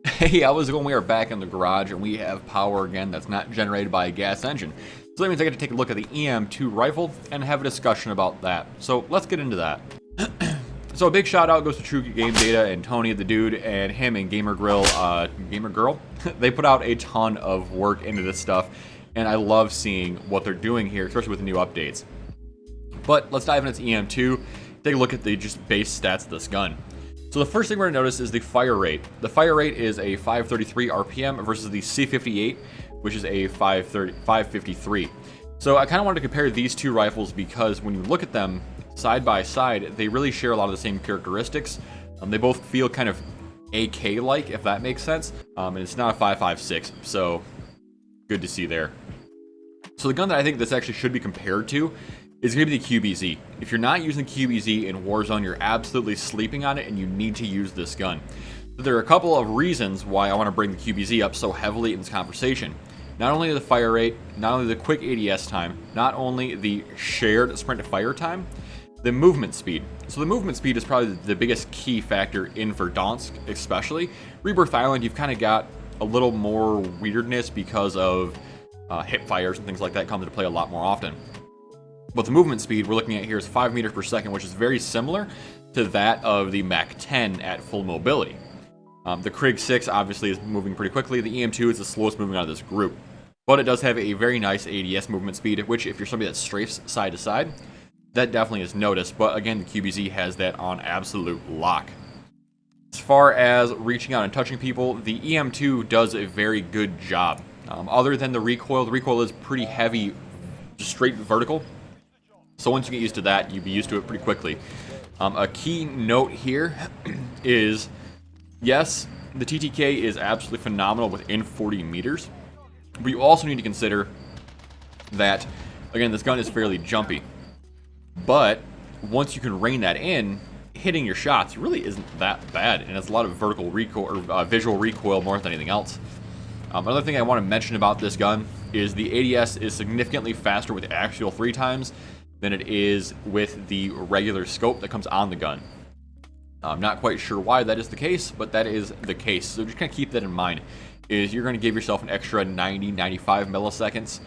Hey, how's it going? We are back in the garage and we have power again that's not generated by a gas engine. So that means I get to take a look at the EM2 rifle and have a discussion about that. So let's get into that. So a big shout out goes to True Game Data and Tony the dude and him and Gamer Girl. They put out a ton of work into this stuff and I love seeing what they're doing here, especially with the new updates. But let's dive into EM2, take a look at the just base stats of this gun. So the first thing we're going to notice is the fire rate. The fire rate is a 533 RPM versus the C58, which is a 553. So I kind of wanted to compare these two rifles because when you look at them side by side, they really share a lot of the same characteristics. They both feel kind of AK-like, if that makes sense. And it's not a 5.56, so good to see there. So the gun that I think this actually should be compared to is going to be the QBZ. If you're not using the QBZ in Warzone, you're absolutely sleeping on it and you need to use this gun. So there are a couple of reasons why I want to bring the QBZ up so heavily in this conversation. Not only the fire rate, not only the quick ADS time, not only the shared sprint to fire time, the movement speed. So the movement speed is probably the biggest key factor in Verdansk especially. Rebirth Island, you've kind of got a little more weirdness because of hip fires and things like that come into play a lot more often. But the movement speed we're looking at here is 5 meters per second, which is very similar to that of the Mach 10 at full mobility. The Krig 6 obviously is moving pretty quickly. The EM2 is the slowest moving out of this group. But it does have a very nice ADS movement speed, which if you're somebody that strafes side to side, that definitely is noticed. But again, the QBZ has that on absolute lock. As far as reaching out and touching people, the EM2 does a very good job. Other than the recoil is pretty heavy, just straight vertical. So once you get used to that, you'll be used to it pretty quickly. A key note here is, yes, the TTK is absolutely phenomenal within 40 meters. But you also need to consider that, again, this gun is fairly jumpy. But once you can rein that in, hitting your shots really isn't that bad. And it's a lot of vertical recoil, or visual recoil more than anything else. Another thing I want to mention about this gun is the ADS is significantly faster with axial 3 times than it is with the regular scope that comes on the gun. I'm not quite sure why that is the case, but that is the case. So just kind of keep that in mind, is you're going to give yourself an extra 90-95 milliseconds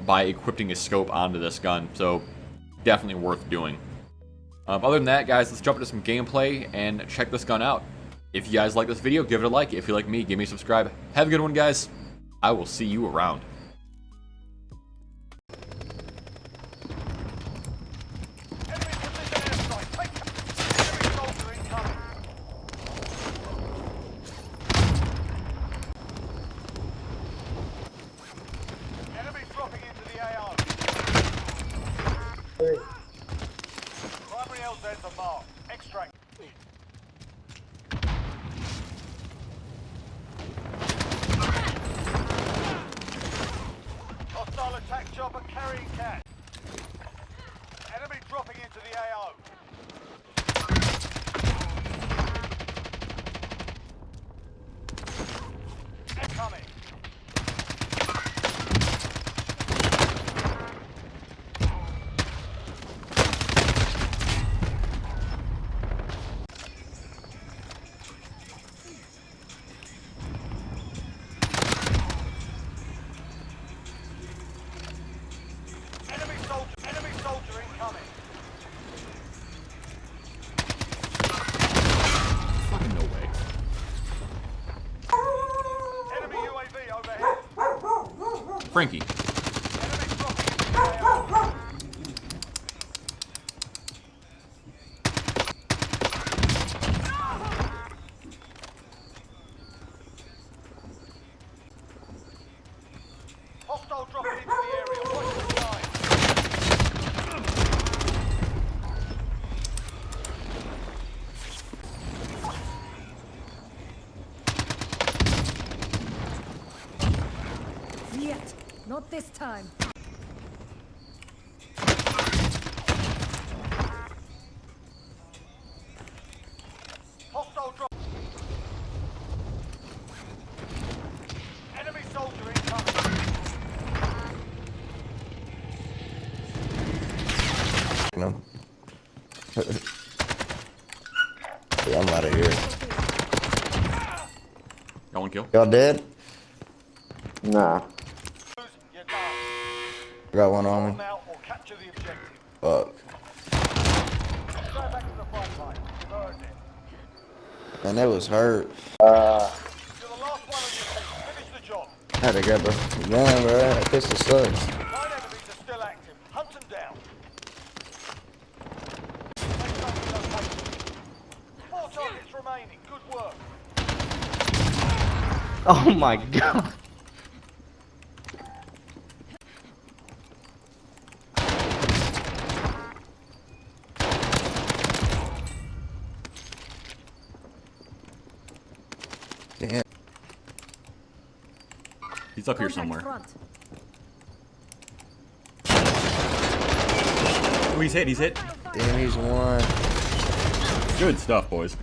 by equipping a scope onto this gun. So definitely worth doing. Other than that, guys, let's jump into some gameplay and check this gun out. If you guys like this video, give it a like. If you like me, give me a subscribe. Have a good one, guys. I will see you around. Primary LZ's a mark. Extract. Hostile attack chopper carrying cat. Enemy dropping into the AO. Incoming. Enemy soldier incoming. Fucking no way. Enemy UAV overhead. Frankie. Enemy dropping into the AO. Hostile dropping into the area. Watch the sky. Yet, not this time. Hostile drop. Enemy soldier incoming. No. Yeah, I'm out of here. Got one kill. Y'all dead? Nah. You're done. I got one on me. Now or capture the objective. Fuck. Go back to the front line. You've earned it. Man, that was hurt. You're the last one on your team. Finish the job. I had to grab a gun, bro. That pistol sucks. 9 enemies are still active. Hunt them down. Next time we locate them. 4 targets remaining. Good work. Oh my god. Damn. He's up here Contact somewhere. front. Oh, he's hit. Damn, he's one. Good stuff, boys.